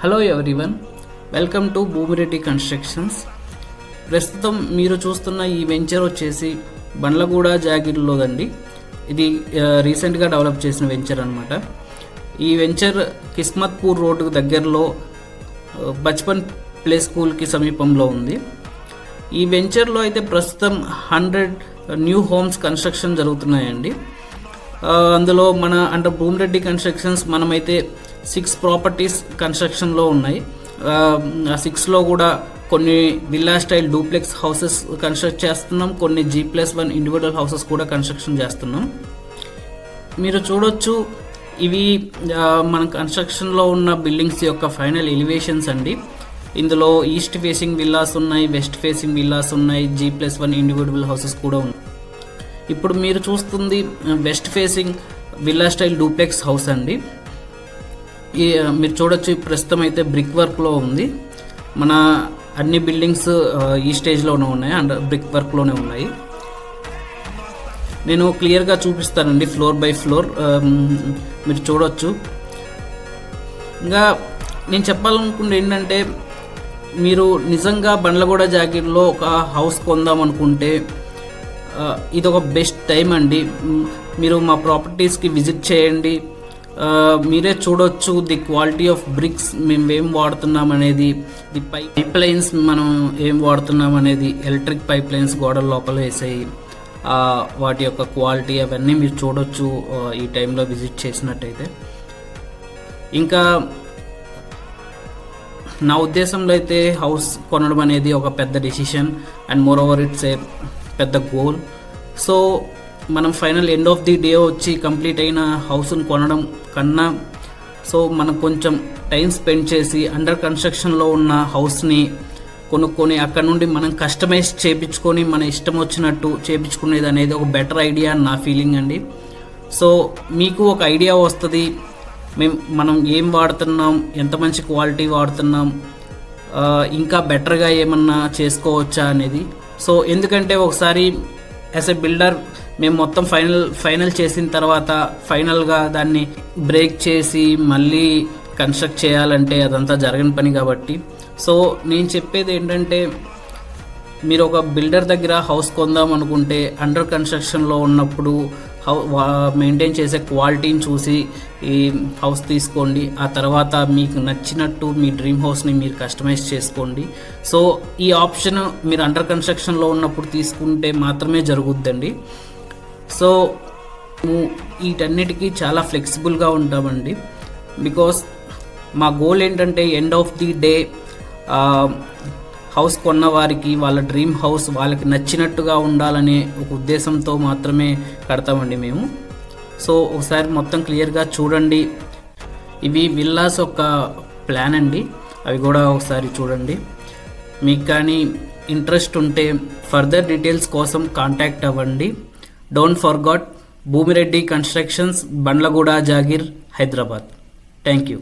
Hello everyone, welcome to Bhumireddy constructions. ప్రస్తుతం మీరు చూస్తున్న ఈ వెంచర్ వచ్చేసి బండ్లగూడ జాగిర్లోదండి. ఇది రీసెంట్గా డెవలప్ చేసిన వెంచర్ అనమాట. ఈ వెంచర్ కిస్మత్పూర్ రోడ్డుకు దగ్గరలో బచ్పన్ ప్లే స్కూల్కి సమీపంలో ఉంది. ఈ వెంచర్లో అయితే ప్రస్తుతం 100 న్యూ హోమ్స్ కన్స్ట్రక్షన్ జరుగుతున్నాయండి. అందులో మన అండర్ భూమిరెడ్డి కన్స్ట్రక్షన్స్ మనమైతే 6 ప్రాపర్టీస్ కన్స్ట్రక్షన్లో ఉన్నాయి. 6లో కూడా కొన్ని villa style duplex houses construct చేస్తున్నాం, కొన్ని G+1 ఇండివిజువల్ హౌసెస్ కూడా కన్స్ట్రక్షన్ చేస్తున్నాం. మీరు చూడొచ్చు, ఇవి మన కన్స్ట్రక్షన్లో ఉన్న బిల్డింగ్స్ యొక్క ఫైనల్ ఎలివేషన్స్ అండి. ఇందులో ఈస్ట్ ఫేసింగ్ విల్లాస్ ఉన్నాయి, వెస్ట్ ఫేసింగ్ విల్లాస్ ఉన్నాయి, G+1 ఇండివిజువల్ హౌసెస్ కూడా ఉన్నాయి. ఇప్పుడు మీరు చూస్తుంది west facing villa style duplex house అండి. మీరు చూడొచ్చు, ప్రస్తుతం అయితే బ్రిక్ వర్క్లో ఉంది. మన అన్ని బిల్డింగ్స్ ఈ స్టేజ్లోనే ఉన్నాయి, అండ్ బ్రిక్ వర్క్లోనే ఉన్నాయి. నేను క్లియర్గా చూపిస్తానండి ఫ్లోర్ బై ఫ్లోర్, మీరు చూడొచ్చు. ఇంకా నేను చెప్పాలనుకుంటే ఏంటంటే, మీరు నిజంగా బండ్లగూడ జాగిర్లో ఒక హౌస్ కొందాం అనుకుంటే ఇది ఒక బెస్ట్ టైం అండి. మీరు మా ప్రాపర్టీస్కి విజిట్ చేయండి, మీరే చూడొచ్చు ది క్వాలిటీ ఆఫ్ బ్రిక్స్ మేము ఏం వాడుతున్నాం అనేది, ది పైప్ లైన్స్ మనం ఏం వాడుతున్నాం అనేది, ఎలక్ట్రిక్ పైప్ లైన్స్ గోడల లోపల వేసాయి, వాటి యొక్క క్వాలిటీ అవన్నీ మీరు చూడొచ్చు ఈ టైంలో విజిట్ చేసినట్టయితే. ఇంకా నా ఉద్దేశంలో అయితే హౌస్ కొనడం అనేది ఒక పెద్ద decision, and more over it's a పెద్ద గోల్. సో మనం final end of the day వచ్చి కంప్లీట్ అయిన హౌస్ని కొనడం కన్నా, సో మనం కొంచెం టైం స్పెండ్ చేసి అండర్ కన్స్ట్రక్షన్లో ఉన్న హౌస్ని కొనుక్కొని అక్కడ నుండి మనం కస్టమైజ్ చేయించుకొని మన ఇష్టం వచ్చినట్టు చేయించుకునేది అనేది ఒక బెటర్ ఐడియా అని నా ఫీలింగ్ అండి. సో మీకు ఒక ఐడియా వస్తుంది, మనం ఏం వాడుతున్నాం, ఎంత మంచి క్వాలిటీ వాడుతున్నాం, ఇంకా బెటర్గా ఏమన్నా చేసుకోవచ్చా అనేది. సో ఎందుకంటే ఒకసారి యాజ్ ఎ బిల్డర్ మేము మొత్తం ఫైనల్ చేసిన తర్వాత ఫైనల్గా దాన్ని బ్రేక్ చేసి మళ్ళీ కన్స్ట్రక్ట్ చేయాలంటే అదంతా జరగని పని కాబట్టి, సో నేను చెప్పేది ఏంటంటే, మీరు ఒక బిల్డర్ దగ్గర హౌస్ కొందాం అనుకుంటే అండర్ కన్స్ట్రక్షన్లో ఉన్నప్పుడు మెయింటైన్ చేసే క్వాలిటీని చూసి ఈ హౌస్ తీసుకోండి. ఆ తర్వాత మీకు నచ్చినట్టు మీ డ్రీమ్ హౌస్ని మీరు కస్టమైజ్ చేసుకోండి. సో ఈ ఆప్షన్ మీరు అండర్ కన్స్ట్రక్షన్లో ఉన్నప్పుడు తీసుకుంటే మాత్రమే జరుగుద్దండి. సో వీటన్నిటికీ చాలా ఫ్లెక్సిబుల్గా ఉంటామండి. బికాస్ మా గోల్ ఏంటంటే end of the day house కొన్న వారికి వాళ్ళ డ్రీమ్ హౌస్ వాళ్ళకి నచ్చినట్టుగా ఉండాలనే ఒక ఉద్దేశంతో మాత్రమే కడతామండి మేము. సో ఒకసారి మొత్తం క్లియర్గా చూడండి. ఇవి విల్లాస్ ఒక ప్లాన్ అండి, అవి కూడా ఒకసారి చూడండి. మీకు కానీ ఇంట్రెస్ట్ ఉంటే ఫర్దర్ డీటెయిల్స్ కోసం కాంటాక్ట్ అవ్వండి. Don't forgot Bhumireddy constructions, Bandlaguda Jagir, Hyderabad. Thank you.